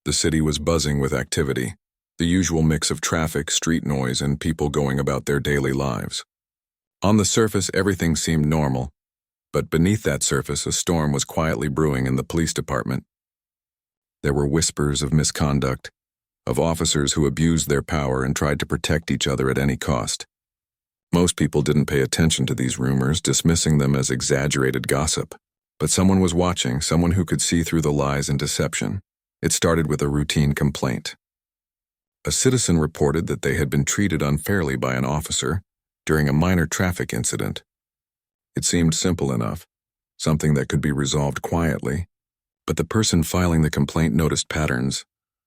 The city was buzzing with activity, the usual mix of traffic, street noise, and people going about their daily lives. On the surface, everything seemed normal, but beneath that surface, a storm was quietly brewing in the police department. There were whispers of misconduct, of officers who abused their power and tried to protect each other at any cost. Most people didn't pay attention to these rumors, dismissing them as exaggerated gossip. But someone was watching, someone who could see through the lies and deception. It started with a routine complaint. A citizen reported that they had been treated unfairly by an officer during a minor traffic incident. It seemed simple enough, something that could be resolved quietly, but the person filing the complaint noticed patterns,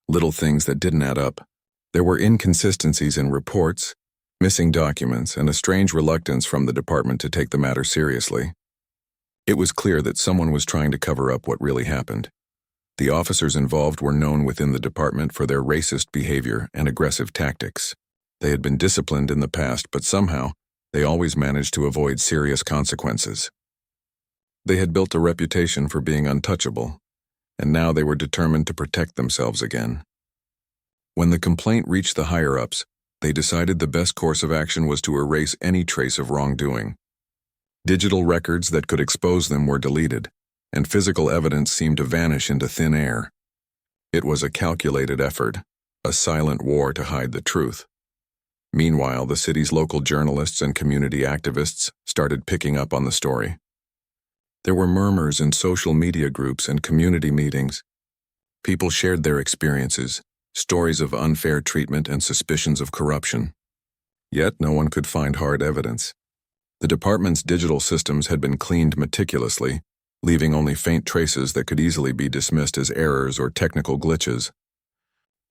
little things that didn't add up. There were inconsistencies in reports, missing documents, and a strange reluctance from the department to take the matter seriously. It was clear that someone was trying to cover up what really happened. The officers involved were known within the department for their racist behavior and aggressive tactics. They had been disciplined in the past, but somehow, they always managed to avoid serious consequences. They had built a reputation for being untouchable, and now they were determined to protect themselves again. When the complaint reached the higher-ups, they decided the best course of action was to erase any trace of wrongdoing. Digital records that could expose them were deleted, and physical evidence seemed to vanish into thin air. It was a calculated effort, a silent war to hide the truth. Meanwhile, the city's local journalists and community activists started picking up on the story. There were murmurs in social media groups and community meetings. People shared their experiences, stories of unfair treatment and suspicions of corruption. Yet no one could find hard evidence. The department's digital systems had been cleaned meticulously, leaving only faint traces that could easily be dismissed as errors or technical glitches.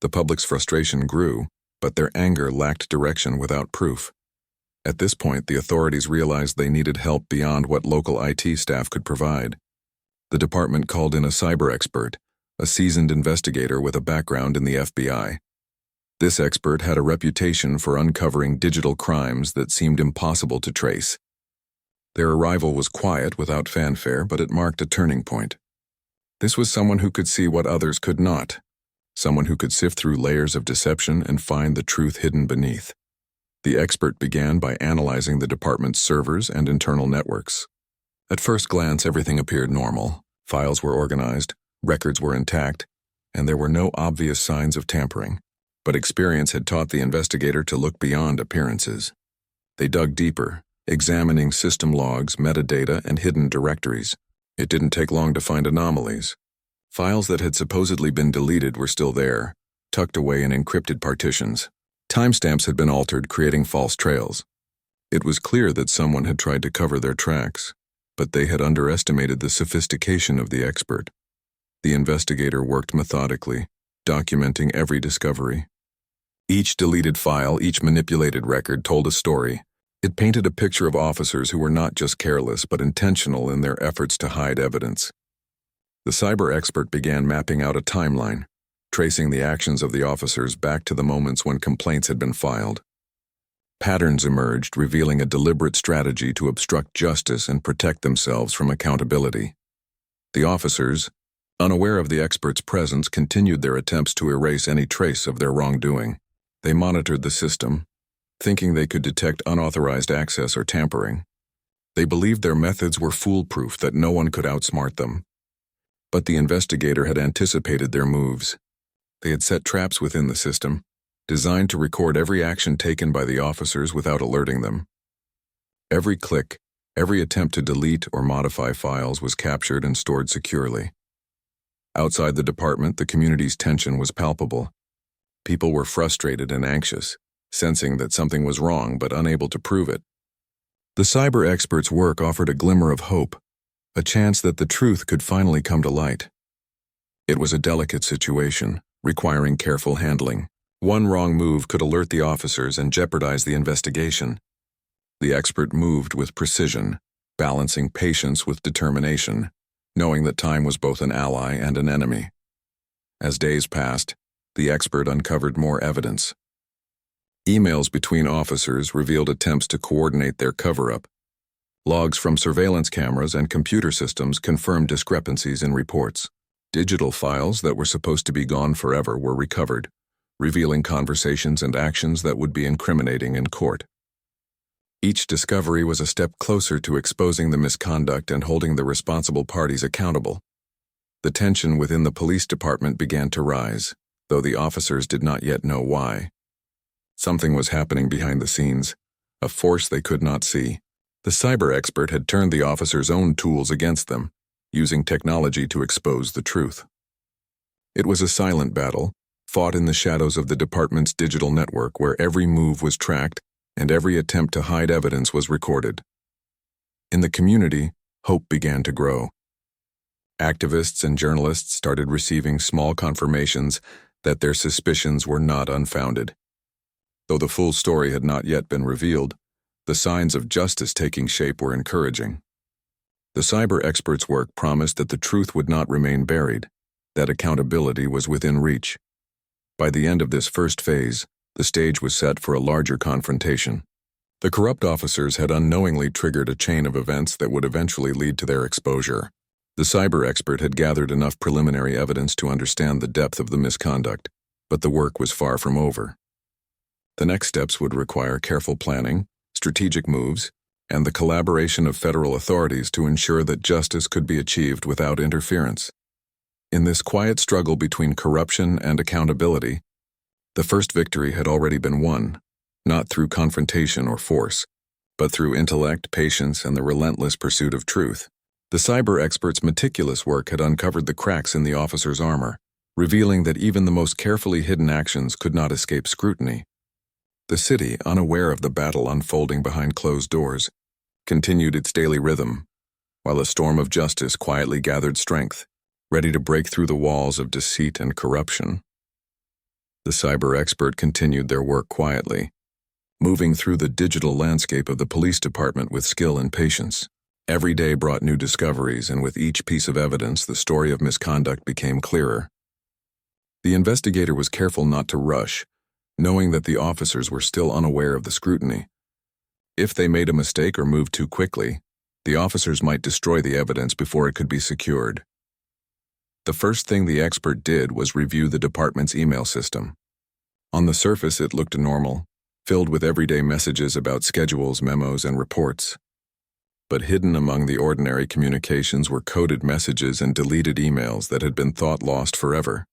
The public's frustration grew, but their anger lacked direction without proof. At this point, the authorities realized they needed help beyond what local IT staff could provide. The department called in a cyber expert, a seasoned investigator with a background in the FBI. This expert had a reputation for uncovering digital crimes that seemed impossible to trace. Their arrival was quiet, without fanfare, but it marked a turning point. This was someone who could see what others could not, someone who could sift through layers of deception and find the truth hidden beneath. The expert began by analyzing the department's servers and internal networks. At first glance, everything appeared normal. Files were organized, records were intact, and there were no obvious signs of tampering. But experience had taught the investigator to look beyond appearances. They dug deeper, examining system logs, metadata, and hidden directories. It didn't take long to find anomalies. Files that had supposedly been deleted were still there, tucked away in encrypted partitions. Timestamps had been altered, creating false trails. It was clear that someone had tried to cover their tracks, but they had underestimated the sophistication of the expert. The investigator worked methodically, documenting every discovery. Each deleted file, each manipulated record told a story. It painted a picture of officers who were not just careless but intentional in their efforts to hide evidence. The cyber expert began mapping out a timeline, tracing the actions of the officers back to the moments when complaints had been filed. Patterns emerged, revealing a deliberate strategy to obstruct justice and protect themselves from accountability. The officers, unaware of the expert's presence, continued their attempts to erase any trace of their wrongdoing. They monitored the system, thinking they could detect unauthorized access or tampering. They believed their methods were foolproof, that no one could outsmart them. But the investigator had anticipated their moves. They had set traps within the system, designed to record every action taken by the officers without alerting them. Every click, every attempt to delete or modify files was captured and stored securely. Outside the department, the community's tension was palpable. People were frustrated and anxious, sensing that something was wrong but unable to prove it. The cyber expert's work offered a glimmer of hope, a chance that the truth could finally come to light. It was a delicate situation, requiring careful handling. One wrong move could alert the officers and jeopardize the investigation. The expert moved with precision, balancing patience with determination, knowing that time was both an ally and an enemy. As days passed, the expert uncovered more evidence. Emails between officers revealed attempts to coordinate their cover-up. Logs from surveillance cameras and computer systems confirmed discrepancies in reports. Digital files that were supposed to be gone forever were recovered, revealing conversations and actions that would be incriminating in court. Each discovery was a step closer to exposing the misconduct and holding the responsible parties accountable. The tension within the police department began to rise, though the officers did not yet know why. Something was happening behind the scenes, a force they could not see. The cyber expert had turned the officers' own tools against them, using technology to expose the truth. It was a silent battle, fought in the shadows of the department's digital network where every move was tracked and every attempt to hide evidence was recorded. In the community, hope began to grow. Activists and journalists started receiving small confirmations that their suspicions were not unfounded. Though the full story had not yet been revealed, the signs of justice taking shape were encouraging. The cyber expert's work promised that the truth would not remain buried, that accountability was within reach. By the end of this first phase, the stage was set for a larger confrontation. The corrupt officers had unknowingly triggered a chain of events that would eventually lead to their exposure. The cyber expert had gathered enough preliminary evidence to understand the depth of the misconduct, but the work was far from over. The next steps would require careful planning, strategic moves, and the collaboration of federal authorities to ensure that justice could be achieved without interference. In this quiet struggle between corruption and accountability, the first victory had already been won, not through confrontation or force, but through intellect, patience, and the relentless pursuit of truth. The cyber expert's meticulous work had uncovered the cracks in the officer's armor, revealing that even the most carefully hidden actions could not escape scrutiny. The city, unaware of the battle unfolding behind closed doors, continued its daily rhythm, while a storm of justice quietly gathered strength, ready to break through the walls of deceit and corruption. The cyber expert continued their work quietly, moving through the digital landscape of the police department with skill and patience. Every day brought new discoveries, and with each piece of evidence, the story of misconduct became clearer. The investigator was careful not to rush, knowing that the officers were still unaware of the scrutiny. If they made a mistake or moved too quickly, the officers might destroy the evidence before it could be secured. The first thing the expert did was review the department's email system. On the surface, it looked normal, filled with everyday messages about schedules, memos, and reports. But hidden among the ordinary communications were coded messages and deleted emails that had been thought lost forever.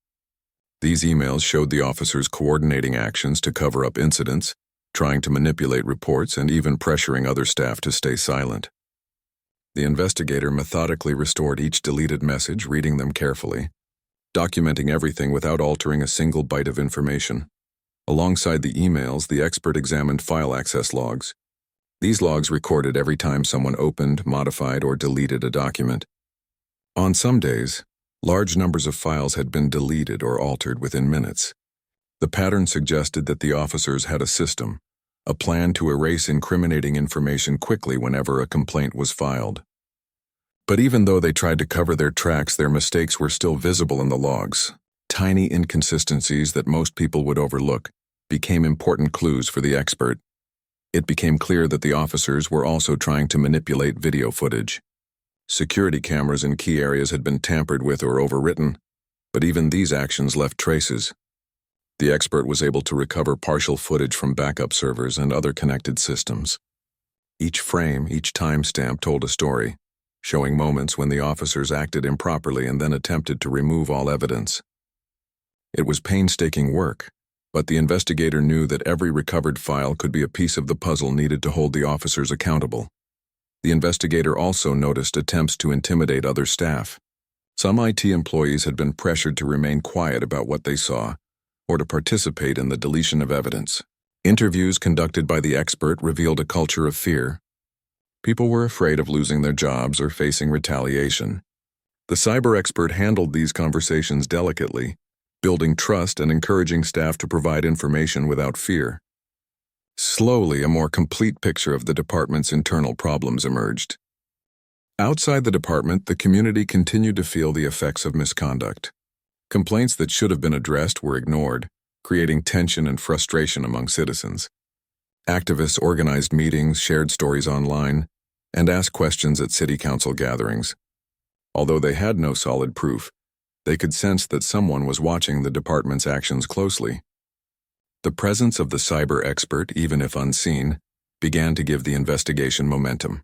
These emails showed the officers coordinating actions to cover up incidents, trying to manipulate reports, and even pressuring other staff to stay silent. The investigator methodically restored each deleted message, reading them carefully, documenting everything without altering a single byte of information. Alongside the emails, the expert examined file access logs. These logs recorded every time someone opened, modified, or deleted a document. On some days, large numbers of files had been deleted or altered within minutes. The pattern suggested that the officers had a system, a plan to erase incriminating information quickly whenever a complaint was filed. But even though they tried to cover their tracks, their mistakes were still visible in the logs. Tiny inconsistencies that most people would overlook became important clues for the expert. It became clear that the officers were also trying to manipulate video footage. Security cameras in key areas had been tampered with or overwritten, but even these actions left traces. The expert was able to recover partial footage from backup servers and other connected systems. Each frame, each timestamp told a story, showing moments when the officers acted improperly and then attempted to remove all evidence. It was painstaking work, but the investigator knew that every recovered file could be a piece of the puzzle needed to hold the officers accountable. The investigator also noticed attempts to intimidate other staff. Some IT employees had been pressured to remain quiet about what they saw, or to participate in the deletion of evidence. Interviews conducted by the expert revealed a culture of fear. People were afraid of losing their jobs or facing retaliation. The cyber expert handled these conversations delicately, building trust and encouraging staff to provide information without fear. Slowly, a more complete picture of the department's internal problems emerged. Outside the department, the community continued to feel the effects of misconduct. Complaints that should have been addressed were ignored, creating tension and frustration among citizens. Activists organized meetings, shared stories online, and asked questions at city council gatherings. Although they had no solid proof, They could sense that someone was watching the department's actions closely. The presence of the cyber expert, even if unseen, began to give the investigation momentum.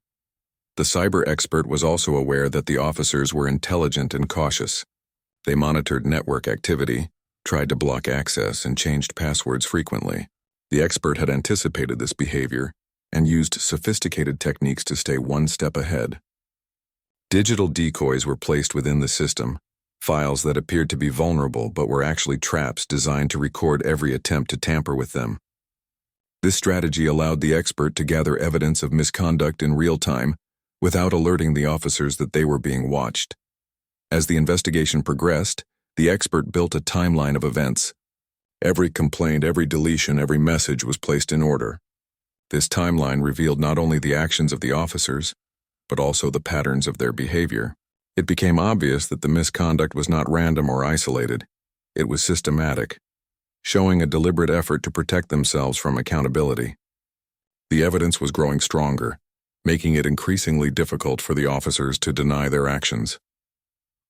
The cyber expert was also aware that the officers were intelligent and cautious. They monitored network activity, tried to block access, and changed passwords frequently. The expert had anticipated this behavior and used sophisticated techniques to stay one step ahead. Digital decoys were placed within the system, files that appeared to be vulnerable but were actually traps designed to record every attempt to tamper with them. This strategy allowed the expert to gather evidence of misconduct in real time without alerting the officers that they were being watched. As the investigation progressed, the expert built a timeline of events. Every complaint, every deletion, every message was placed in order. This timeline revealed not only the actions of the officers, but also the patterns of their behavior. It became obvious that the misconduct was not random or isolated. It was systematic, showing a deliberate effort to protect themselves from accountability. The evidence was growing stronger, making it increasingly difficult for the officers to deny their actions.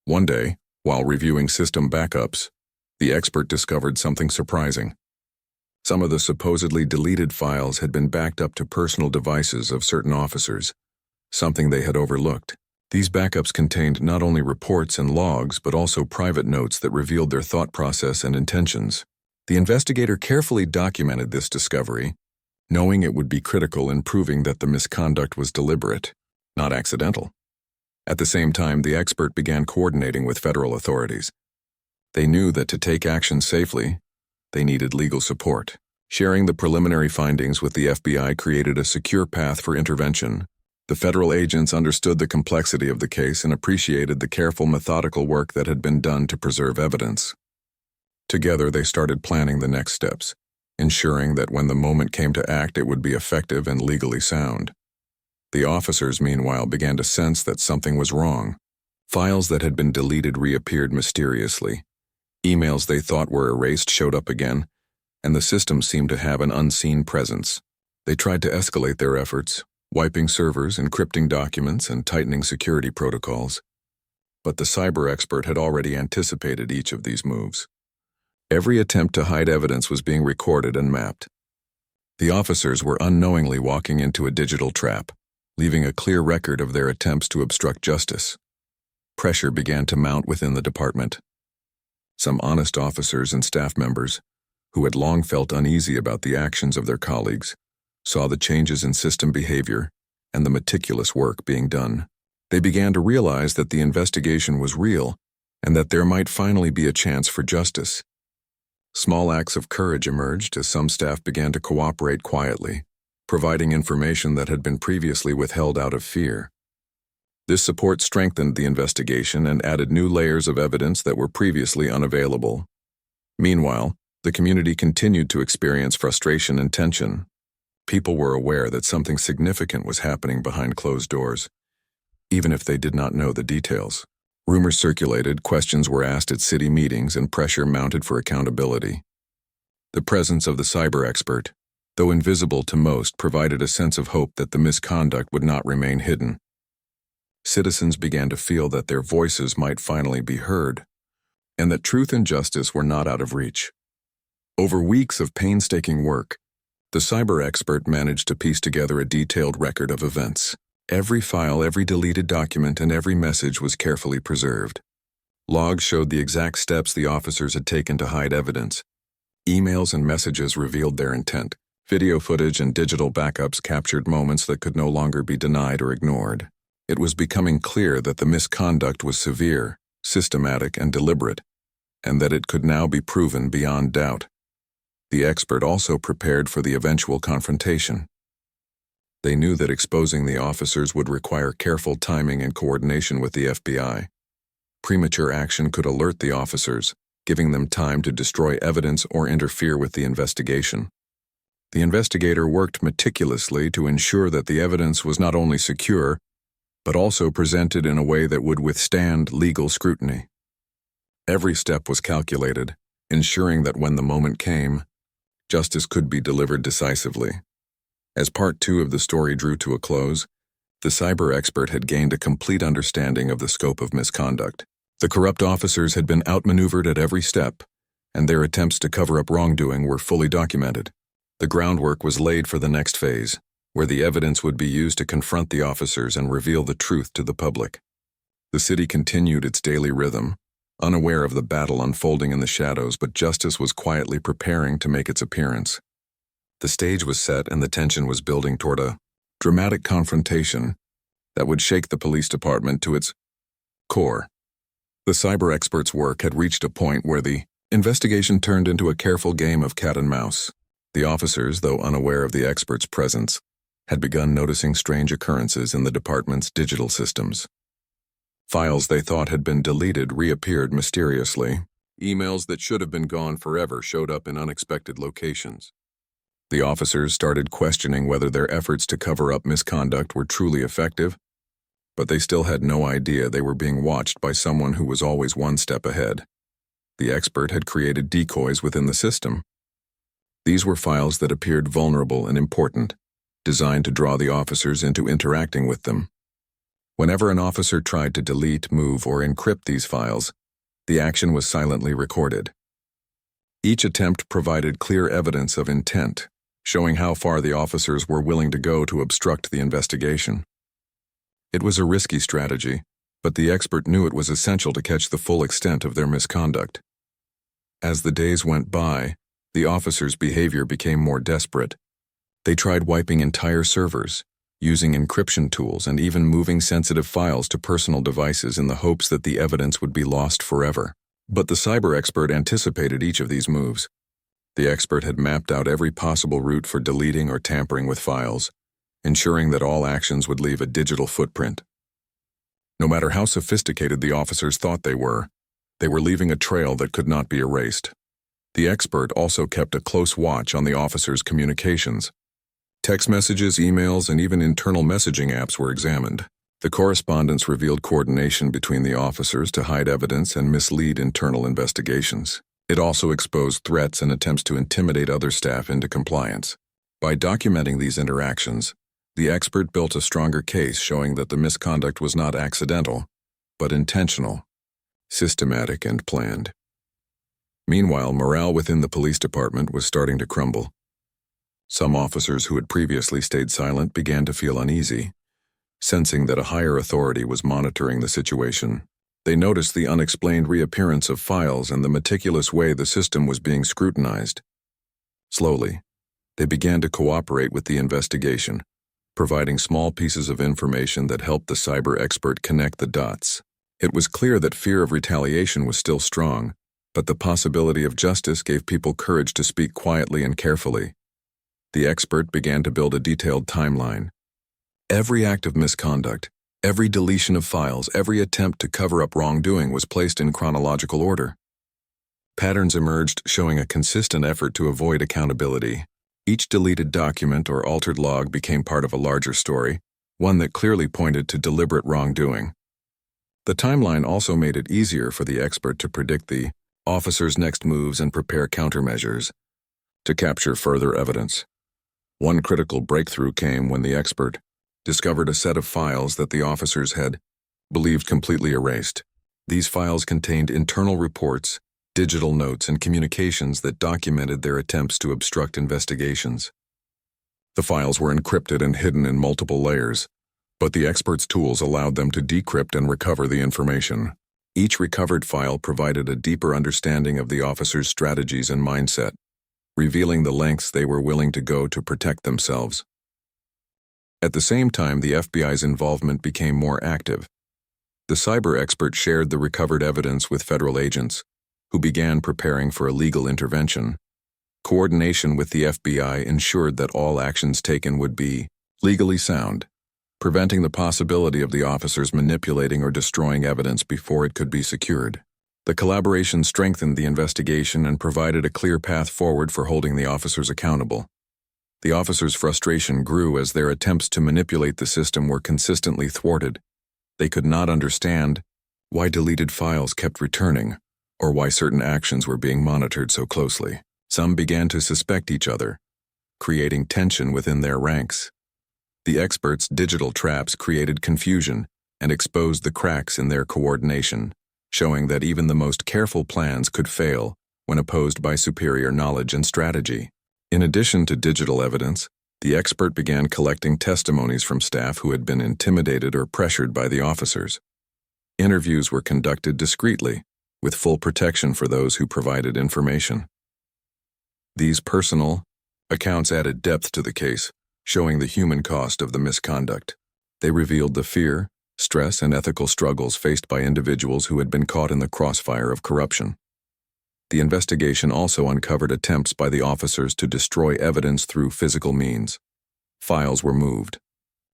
One day, while reviewing system backups, the expert discovered something surprising. Some of the supposedly deleted files had been backed up to personal devices of certain officers, something they had overlooked. These backups contained not only reports and logs, but also private notes that revealed their thought process and intentions. The investigator carefully documented this discovery, knowing it would be critical in proving that the misconduct was deliberate, not accidental. At the same time, the expert began coordinating with federal authorities. They knew that to take action safely, they needed legal support. Sharing the preliminary findings with the FBI created a secure path for intervention. The federal agents understood the complexity of the case and appreciated the careful, methodical work that had been done to preserve evidence. Together, they started planning the next steps, ensuring that when the moment came to act, it would be effective and legally sound. The officers, meanwhile, began to sense that something was wrong. Files that had been deleted reappeared mysteriously. Emails they thought were erased showed up again, and the system seemed to have an unseen presence. They tried to escalate their efforts, wiping servers, encrypting documents, and tightening security protocols. But the cyber expert had already anticipated each of these moves. Every attempt to hide evidence was being recorded and mapped. The officers were unknowingly walking into a digital trap, leaving a clear record of their attempts to obstruct justice. Pressure began to mount within the department. Some honest officers and staff members, who had long felt uneasy about the actions of their colleagues, saw the changes in system behavior and the meticulous work being done. They began to realize that the investigation was real and that there might finally be a chance for justice. Small acts of courage emerged as some staff began to cooperate quietly, providing information that had been previously withheld out of fear. This support strengthened the investigation and added new layers of evidence that were previously unavailable. Meanwhile, the community continued to experience frustration and tension. People were aware that something significant was happening behind closed doors, even if they did not know the details. Rumors circulated, questions were asked at city meetings, and pressure mounted for accountability. The presence of the cyber expert, though invisible to most, provided a sense of hope that the misconduct would not remain hidden. Citizens began to feel that their voices might finally be heard, and that truth and justice were not out of reach. Over weeks of painstaking work, the cyber expert managed to piece together a detailed record of events. Every file, every deleted document, and every message was carefully preserved. Logs showed the exact steps the officers had taken to hide evidence. Emails and messages revealed their intent. Video footage and digital backups captured moments that could no longer be denied or ignored. It was becoming clear that the misconduct was severe, systematic, and deliberate, and that it could now be proven beyond doubt. The expert also prepared for the eventual confrontation. They knew that exposing the officers would require careful timing and coordination with the FBI. Premature action could alert the officers, giving them time to destroy evidence or interfere with the investigation. The investigator worked meticulously to ensure that the evidence was not only secure, but also presented in a way that would withstand legal scrutiny. Every step was calculated, ensuring that when the moment came, justice could be delivered decisively. As part 2 of the story drew to a close, the cyber expert had gained a complete understanding of the scope of misconduct. The corrupt officers had been outmaneuvered at every step, and their attempts to cover up wrongdoing were fully documented. The groundwork was laid for the next phase, where the evidence would be used to confront the officers and reveal the truth to the public. The city continued its daily rhythm, unaware of the battle unfolding in the shadows, but justice was quietly preparing to make its appearance. The stage was set and the tension was building toward a dramatic confrontation that would shake the police department to its core. The cyber experts' work had reached a point where the investigation turned into a careful game of cat and mouse. The officers, though unaware of the experts' presence, had begun noticing strange occurrences in the department's digital systems. Files they thought had been deleted reappeared mysteriously. Emails that should have been gone forever showed up in unexpected locations. The officers started questioning whether their efforts to cover up misconduct were truly effective, but they still had no idea they were being watched by someone who was always one step ahead. The expert had created decoys within the system. These were files that appeared vulnerable and important, designed to draw the officers into interacting with them. Whenever an officer tried to delete, move, or encrypt these files, the action was silently recorded. Each attempt provided clear evidence of intent, showing how far the officers were willing to go to obstruct the investigation. It was a risky strategy, but the expert knew it was essential to catch the full extent of their misconduct. As the days went by, the officers' behavior became more desperate. They tried wiping entire servers, using encryption tools, and even moving sensitive files to personal devices in the hopes that the evidence would be lost forever. But the cyber expert anticipated each of these moves. The expert had mapped out every possible route for deleting or tampering with files, ensuring that all actions would leave a digital footprint. No matter how sophisticated the officers thought they were leaving a trail that could not be erased. The expert also kept a close watch on the officers' communications. Text messages, emails, and even internal messaging apps were examined. The correspondence revealed coordination between the officers to hide evidence and mislead internal investigations. It also exposed threats and attempts to intimidate other staff into compliance. By documenting these interactions, the expert built a stronger case showing that the misconduct was not accidental, but intentional, systematic, and planned. Meanwhile, morale within the police department was starting to crumble. Some officers who had previously stayed silent began to feel uneasy, sensing that a higher authority was monitoring the situation. They noticed the unexplained reappearance of files and the meticulous way the system was being scrutinized. Slowly, they began to cooperate with the investigation, providing small pieces of information that helped the cyber expert connect the dots. It was clear that fear of retaliation was still strong, but the possibility of justice gave people courage to speak quietly and carefully. The expert began to build a detailed timeline. Every act of misconduct, every deletion of files, every attempt to cover up wrongdoing was placed in chronological order. Patterns emerged showing a consistent effort to avoid accountability. Each deleted document or altered log became part of a larger story, one that clearly pointed to deliberate wrongdoing. The timeline also made it easier for the expert to predict the officer's next moves and prepare countermeasures to capture further evidence. One critical breakthrough came when the expert discovered a set of files that the officers had believed completely erased. These files contained internal reports, digital notes, and communications that documented their attempts to obstruct investigations. The files were encrypted and hidden in multiple layers, but the expert's tools allowed them to decrypt and recover the information. Each recovered file provided a deeper understanding of the officer's strategies and mindset, revealing the lengths they were willing to go to protect themselves. At the same time, the FBI's involvement became more active. The cyber expert shared the recovered evidence with federal agents, who began preparing for a legal intervention. Coordination with the FBI ensured that all actions taken would be legally sound, preventing the possibility of the officers manipulating or destroying evidence before it could be secured. The collaboration strengthened the investigation and provided a clear path forward for holding the officers accountable. The officers' frustration grew as their attempts to manipulate the system were consistently thwarted. They could not understand why deleted files kept returning, or why certain actions were being monitored so closely. Some began to suspect each other, creating tension within their ranks. The experts' digital traps created confusion and exposed the cracks in their coordination. showing that even the most careful plans could fail when opposed by superior knowledge and strategy. In addition to digital evidence, the expert began collecting testimonies from staff who had been intimidated or pressured by the officers. Interviews were conducted discreetly, with full protection for those who provided information. These personal accounts added depth to the case, showing the human cost of the misconduct. They revealed the fear, stress, and ethical struggles faced by individuals who had been caught in the crossfire of corruption. The investigation also uncovered attempts by the officers to destroy evidence through physical means. Files were moved,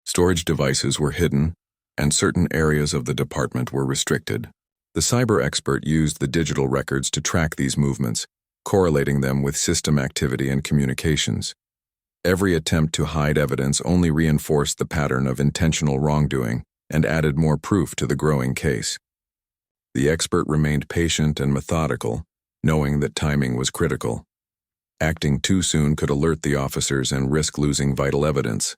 storage devices were hidden, and certain areas of the department were restricted. The cyber expert used the digital records to track these movements, correlating them with system activity and communications. Every attempt to hide evidence only reinforced the pattern of intentional wrongdoing and added more proof to the growing case. The expert remained patient and methodical, knowing that timing was critical. Acting too soon could alert the officers and risk losing vital evidence.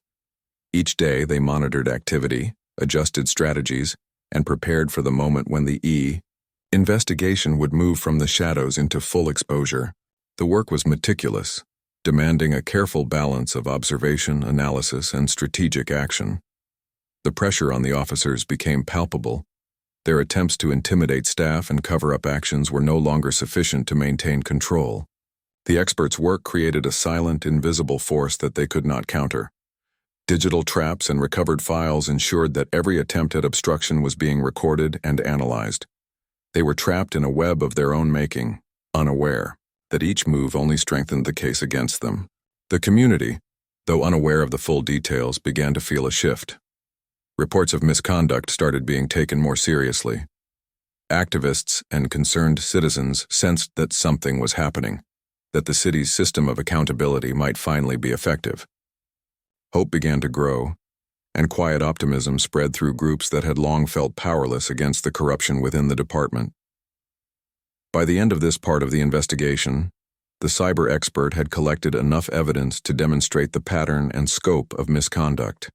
Each day they monitored activity, adjusted strategies, and prepared for the moment when the investigation would move from the shadows into full exposure. The work was meticulous, demanding a careful balance of observation, analysis, and strategic action. The pressure on the officers became palpable. Their attempts to intimidate staff and cover up actions were no longer sufficient to maintain control. The experts' work created a silent, invisible force that they could not counter. Digital traps and recovered files ensured that every attempt at obstruction was being recorded and analyzed. They were trapped in a web of their own making, unaware that each move only strengthened the case against them. The community, though unaware of the full details, began to feel a shift. Reports of misconduct started being taken more seriously. Activists and concerned citizens sensed that something was happening, that the city's system of accountability might finally be effective. Hope began to grow, and quiet optimism spread through groups that had long felt powerless against the corruption within the department. By the end of this part of the investigation, the cyber expert had collected enough evidence to demonstrate the pattern and scope of misconduct.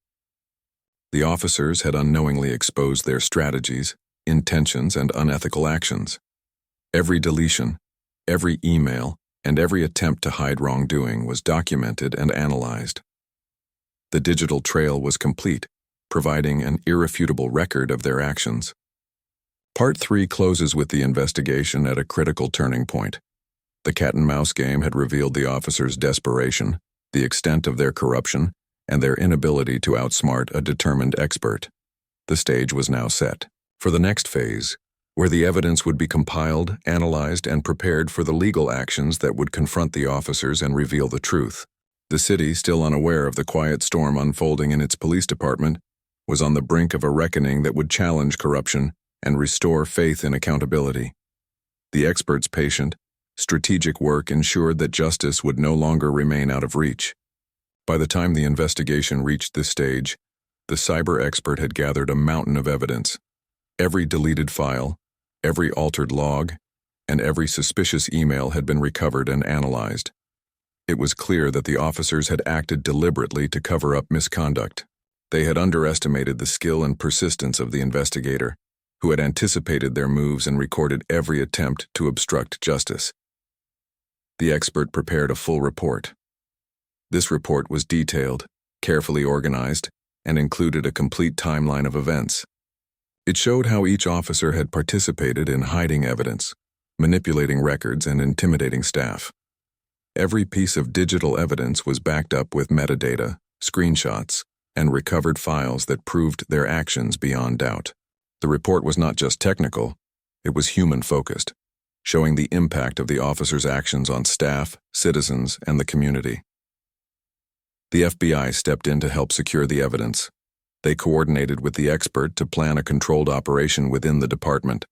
The officers had unknowingly exposed their strategies, intentions, and unethical actions. Every deletion, every email, and every attempt to hide wrongdoing was documented and analyzed. The digital trail was complete, providing an irrefutable record of their actions. Part 3 closes with the investigation at a critical turning point. The cat-and-mouse game had revealed the officers' desperation, the extent of their corruption, and their inability to outsmart a determined expert. The stage was now set for the next phase, where the evidence would be compiled, analyzed, and prepared for the legal actions that would confront the officers and reveal the truth. The city, still unaware of the quiet storm unfolding in its police department, was on the brink of a reckoning that would challenge corruption and restore faith in accountability. The experts' patient, strategic work ensured that justice would no longer remain out of reach. By the time the investigation reached this stage, the cyber expert had gathered a mountain of evidence. Every deleted file, every altered log, and every suspicious email had been recovered and analyzed. It was clear that the officers had acted deliberately to cover up misconduct. They had underestimated the skill and persistence of the investigator, who had anticipated their moves and recorded every attempt to obstruct justice. The expert prepared a full report. This report was detailed, carefully organized, and included a complete timeline of events. It showed how each officer had participated in hiding evidence, manipulating records, and intimidating staff. Every piece of digital evidence was backed up with metadata, screenshots, and recovered files that proved their actions beyond doubt. The report was not just technical, it was human-focused, showing the impact of the officers' actions on staff, citizens, and the community. The FBI stepped in to help secure the evidence. They coordinated with the expert to plan a controlled operation within the department.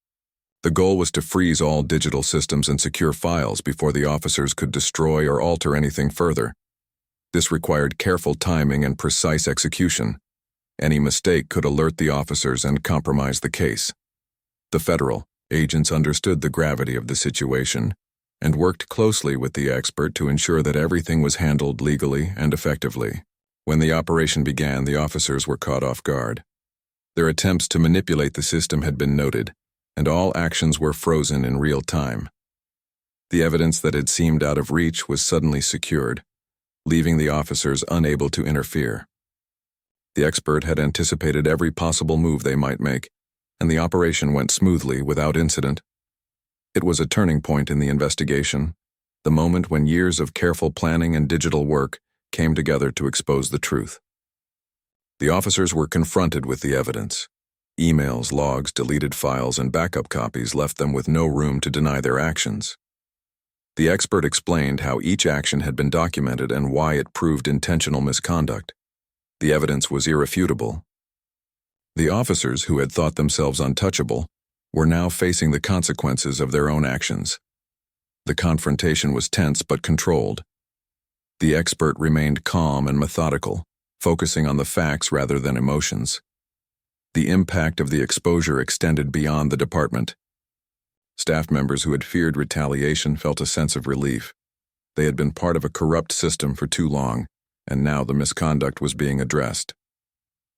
The goal was to freeze all digital systems and secure files before the officers could destroy or alter anything further. This required careful timing and precise execution. Any mistake could alert the officers and compromise the case. The federal agents understood the gravity of the situation and worked closely with the expert to ensure that everything was handled legally and effectively. When the operation began, the officers were caught off guard. Their attempts to manipulate the system had been noted, and all actions were frozen in real time. The evidence that had seemed out of reach was suddenly secured, leaving the officers unable to interfere. The expert had anticipated every possible move they might make, and the operation went smoothly without incident. It was a turning point in the investigation, the moment when years of careful planning and digital work came together to expose the truth. The officers were confronted with the evidence. Emails, logs, deleted files, and backup copies left them with no room to deny their actions. The expert explained how each action had been documented and why it proved intentional misconduct. The evidence was irrefutable. The officers, who had thought themselves untouchable, were now facing the consequences of their own actions. The confrontation was tense but controlled. The expert remained calm and methodical, focusing on the facts rather than emotions. The impact of the exposure extended beyond the department. Staff members who had feared retaliation felt a sense of relief. They had been part of a corrupt system for too long, and now the misconduct was being addressed.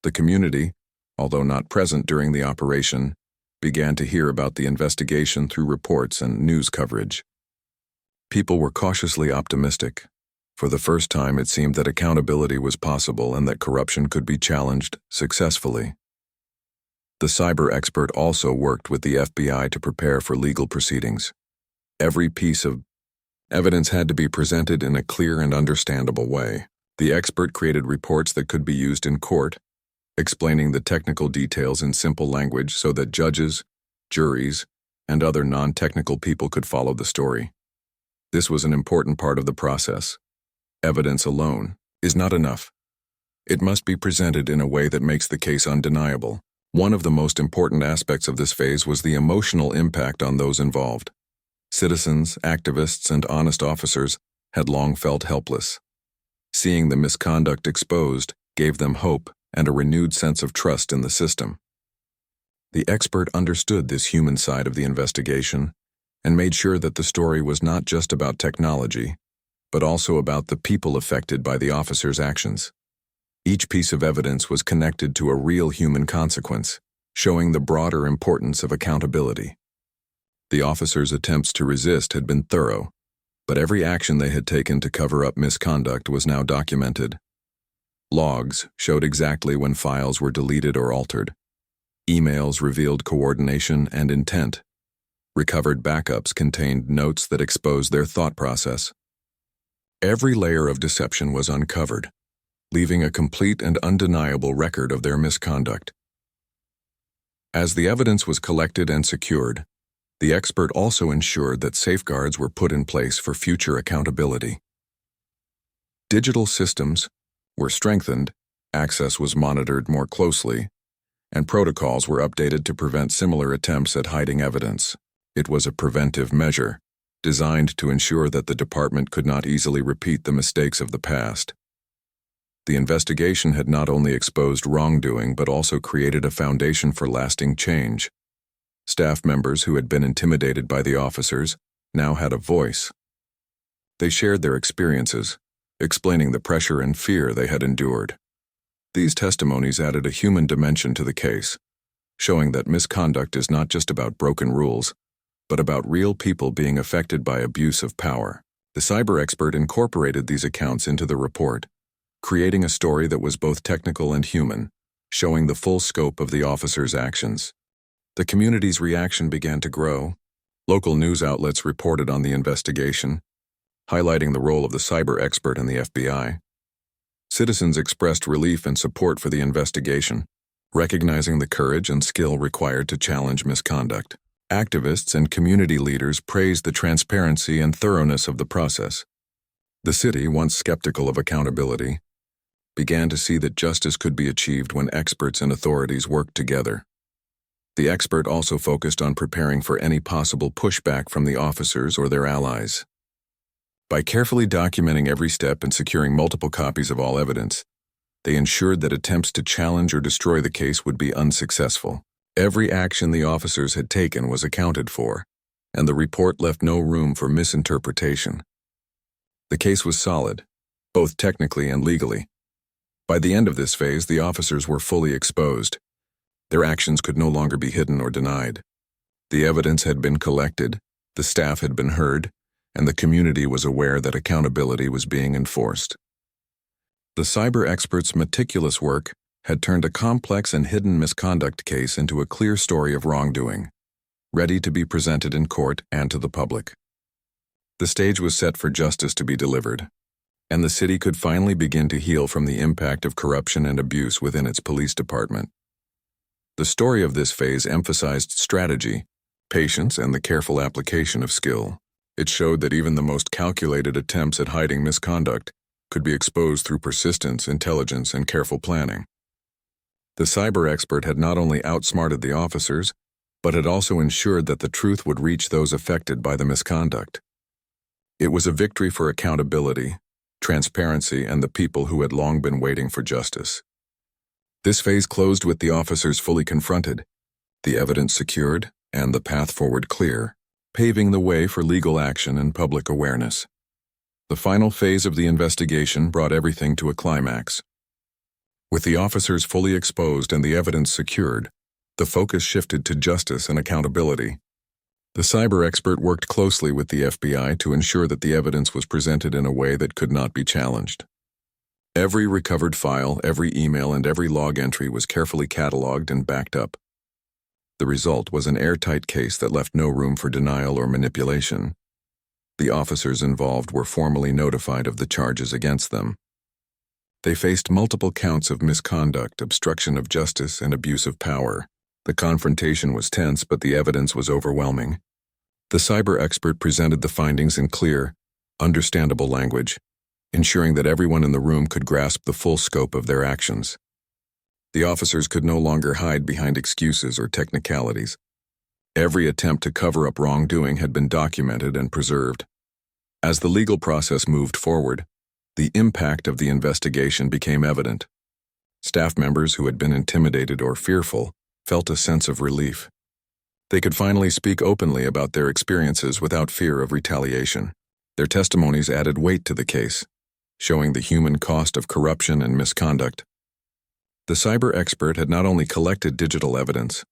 The community, although not present during the operation, began to hear about the investigation through reports and news coverage. People were cautiously optimistic. For the first time, it seemed that accountability was possible and that corruption could be challenged successfully. The cyber expert also worked with the FBI to prepare for legal proceedings. Every piece of evidence had to be presented in a clear and understandable way. The expert created reports that could be used in court, explaining the technical details in simple language so that judges, juries, and other non-technical people could follow the story. This was an important part of the process. Evidence alone is not enough. It must be presented in a way that makes the case undeniable. One of the most important aspects of this phase was the emotional impact on those involved. Citizens, activists, and honest officers had long felt helpless. Seeing the misconduct exposed gave them hope and a renewed sense of trust in the system. The expert understood this human side of the investigation and made sure that the story was not just about technology, but also about the people affected by the officers' actions. Each piece of evidence was connected to a real human consequence, showing the broader importance of accountability. The officers' attempts to resist had been thorough, but every action they had taken to cover up misconduct was now documented. Logs showed exactly when files were deleted or altered. Emails revealed coordination and intent. Recovered backups contained notes that exposed their thought process. Every layer of deception was uncovered, leaving a complete and undeniable record of their misconduct. As the evidence was collected and secured, the expert also ensured that safeguards were put in place for future accountability. Digital systems were strengthened, access was monitored more closely, and protocols were updated to prevent similar attempts at hiding evidence. It was a preventive measure, designed to ensure that the department could not easily repeat the mistakes of the past. The investigation had not only exposed wrongdoing but also created a foundation for lasting change. Staff members who had been intimidated by the officers now had a voice. They shared their experiences, explaining the pressure and fear they had endured. These testimonies added a human dimension to the case, showing that misconduct is not just about broken rules, but about real people being affected by abuse of power. The cyber expert incorporated these accounts into the report, creating a story that was both technical and human, showing the full scope of the officers' actions. The community's reaction began to grow. Local news outlets reported on the investigation, highlighting the role of the cyber expert and the FBI. Citizens expressed relief and support for the investigation, recognizing the courage and skill required to challenge misconduct. Activists and community leaders praised the transparency and thoroughness of the process. The city, once skeptical of accountability, began to see that justice could be achieved when experts and authorities worked together. The expert also focused on preparing for any possible pushback from the officers or their allies. By carefully documenting every step and securing multiple copies of all evidence, they ensured that attempts to challenge or destroy the case would be unsuccessful. Every action the officers had taken was accounted for, and the report left no room for misinterpretation. The case was solid, both technically and legally. By the end of this phase, the officers were fully exposed. Their actions could no longer be hidden or denied. The evidence had been collected, the staff had been heard, and the community was aware that accountability was being enforced. The cyber expert's meticulous work had turned a complex and hidden misconduct case into a clear story of wrongdoing, ready to be presented in court and to the public. The stage was set for justice to be delivered, and the city could finally begin to heal from the impact of corruption and abuse within its police department. The story of this phase emphasized strategy, patience, and the careful application of skill. It showed that even the most calculated attempts at hiding misconduct could be exposed through persistence, intelligence, and careful planning. The cyber expert had not only outsmarted the officers, but had also ensured that the truth would reach those affected by the misconduct. It was a victory for accountability, transparency, and the people who had long been waiting for justice. This phase closed with the officers fully confronted, the evidence secured, and the path forward clear, paving the way for legal action and public awareness. The final phase of the investigation brought everything to a climax. With the officers fully exposed and the evidence secured, the focus shifted to justice and accountability. The cyber expert worked closely with the FBI to ensure that the evidence was presented in a way that could not be challenged. Every recovered file, every email, and every log entry was carefully cataloged and backed up. The result was an airtight case that left no room for denial or manipulation. The officers involved were formally notified of the charges against them. They faced multiple counts of misconduct, obstruction of justice, and abuse of power. The confrontation was tense, but the evidence was overwhelming. The cyber expert presented the findings in clear, understandable language, ensuring that everyone in the room could grasp the full scope of their actions. The officers could no longer hide behind excuses or technicalities. Every attempt to cover up wrongdoing had been documented and preserved. As the legal process moved forward, the impact of the investigation became evident. Staff members who had been intimidated or fearful felt a sense of relief. They could finally speak openly about their experiences without fear of retaliation. Their testimonies added weight to the case, showing the human cost of corruption and misconduct. The cyber expert had not only collected digital evidence,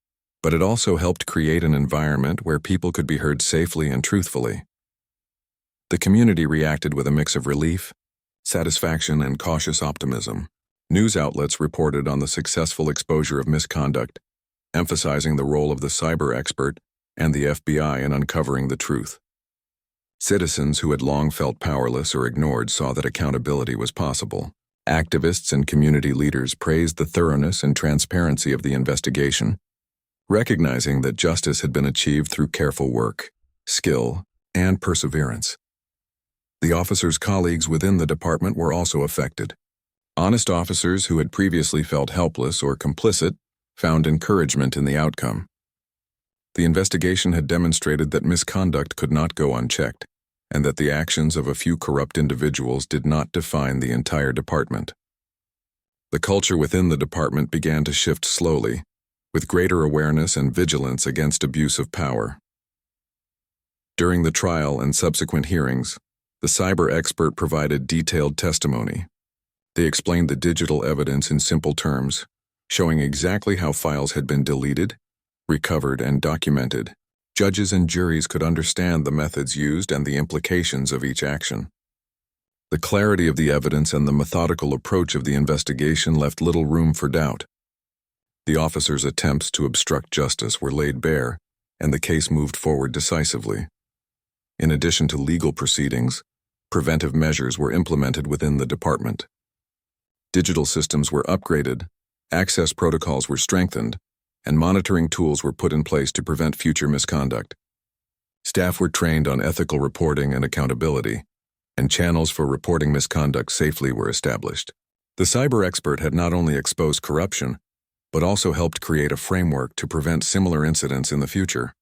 but it also helped create an environment where people could be heard safely and truthfully. The community reacted with a mix of relief, satisfaction, and cautious optimism. News outlets reported on the successful exposure of misconduct, emphasizing the role of the cyber expert and the FBI in uncovering the truth. Citizens who had long felt powerless or ignored saw that accountability was possible. Activists and community leaders praised the thoroughness and transparency of the investigation, recognizing that justice had been achieved through careful work, skill, and perseverance. The officers' colleagues within the department were also affected. Honest officers who had previously felt helpless or complicit found encouragement in the outcome. The investigation had demonstrated that misconduct could not go unchecked, and that the actions of a few corrupt individuals did not define the entire department. The culture within the department began to shift slowly, with greater awareness and vigilance against abuse of power. During the trial and subsequent hearings, the cyber expert provided detailed testimony. They explained the digital evidence in simple terms, showing exactly how files had been deleted, recovered, and documented. Judges and juries could understand the methods used and the implications of each action. The clarity of the evidence and the methodical approach of the investigation left little room for doubt. The officers' attempts to obstruct justice were laid bare, and the case moved forward decisively. In addition to legal proceedings, preventive measures were implemented within the department. Digital systems were upgraded, access protocols were strengthened, and monitoring tools were put in place to prevent future misconduct. Staff were trained on ethical reporting and accountability, and channels for reporting misconduct safely were established. The cyber expert had not only exposed corruption, but also helped create a framework to prevent similar incidents in the future.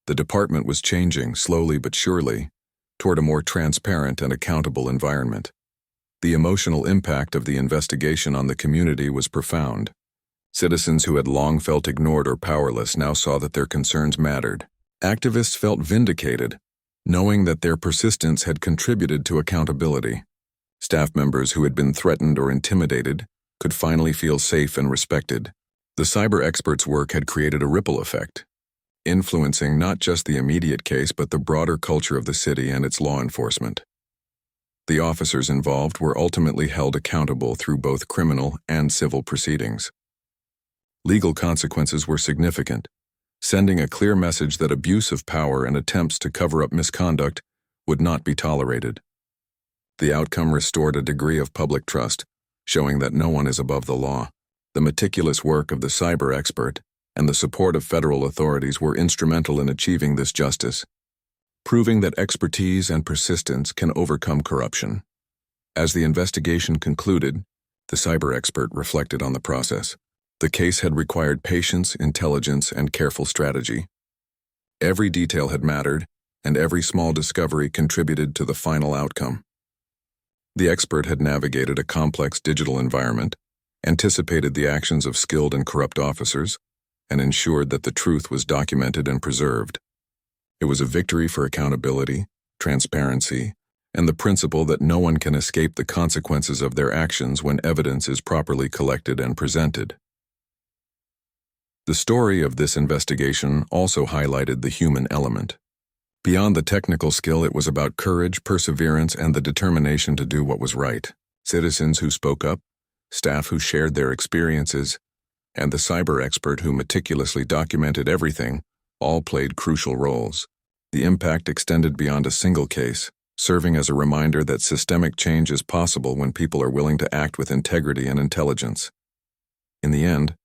The department was changing, slowly but surely, toward a more transparent and accountable environment. The emotional impact of the investigation on the community was profound. Citizens who had long felt ignored or powerless now saw that their concerns mattered. Activists felt vindicated, knowing that their persistence had contributed to accountability. Staff members who had been threatened or intimidated could finally feel safe and respected. The cyber expert's work had created a ripple effect. influencing not just the immediate case but the broader culture of the city and its law enforcement. The officers involved were ultimately held accountable through both criminal and civil proceedings. Legal consequences were significant, sending a clear message that abuse of power and attempts to cover up misconduct would not be tolerated. The outcome restored a degree of public trust, showing that no one is above the law. The meticulous work of the cyber expert and the support of federal authorities were instrumental in achieving this justice, proving that expertise and persistence can overcome corruption. As the investigation concluded, the cyber expert reflected on the process. The case had required patience, intelligence, and careful strategy. Every detail had mattered, and every small discovery contributed to the final outcome. The expert had navigated a complex digital environment, anticipated the actions of skilled and corrupt officers, and ensured that the truth was documented and preserved. It was a victory for accountability, transparency, and the principle that no one can escape the consequences of their actions when evidence is properly collected and presented. The story of this investigation also highlighted the human element. Beyond the technical skill, it was about courage, perseverance, and the determination to do what was right. Citizens who spoke up, staff who shared their experiences, and the cyber expert who meticulously documented everything all played crucial roles. The impact extended beyond a single case, serving as a reminder that systemic change is possible when people are willing to act with integrity and intelligence. In the end,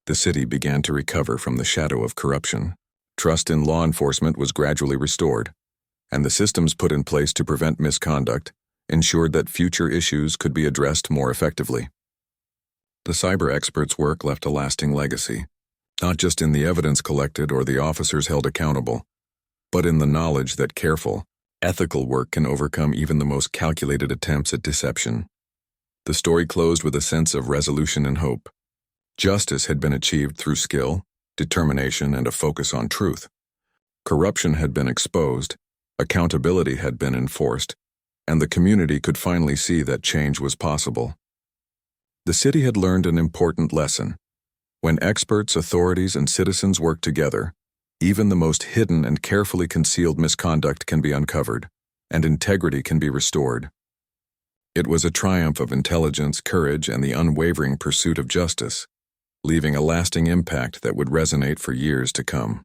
the city began to recover from the shadow of corruption. Trust in law enforcement was gradually restored, and the systems put in place to prevent misconduct ensured that future issues could be addressed more effectively. The cyber expert's work left a lasting legacy, not just in the evidence collected or the officers held accountable, but in the knowledge that careful, ethical work can overcome even the most calculated attempts at deception. The story closed with a sense of resolution and hope. Justice had been achieved through skill, determination, and a focus on truth. Corruption had been exposed, accountability had been enforced, and the community could finally see that change was possible. The city had learned an important lesson. When experts, authorities, and citizens work together, even the most hidden and carefully concealed misconduct can be uncovered, and integrity can be restored. It was a triumph of intelligence, courage, and the unwavering pursuit of justice, leaving a lasting impact that would resonate for years to come.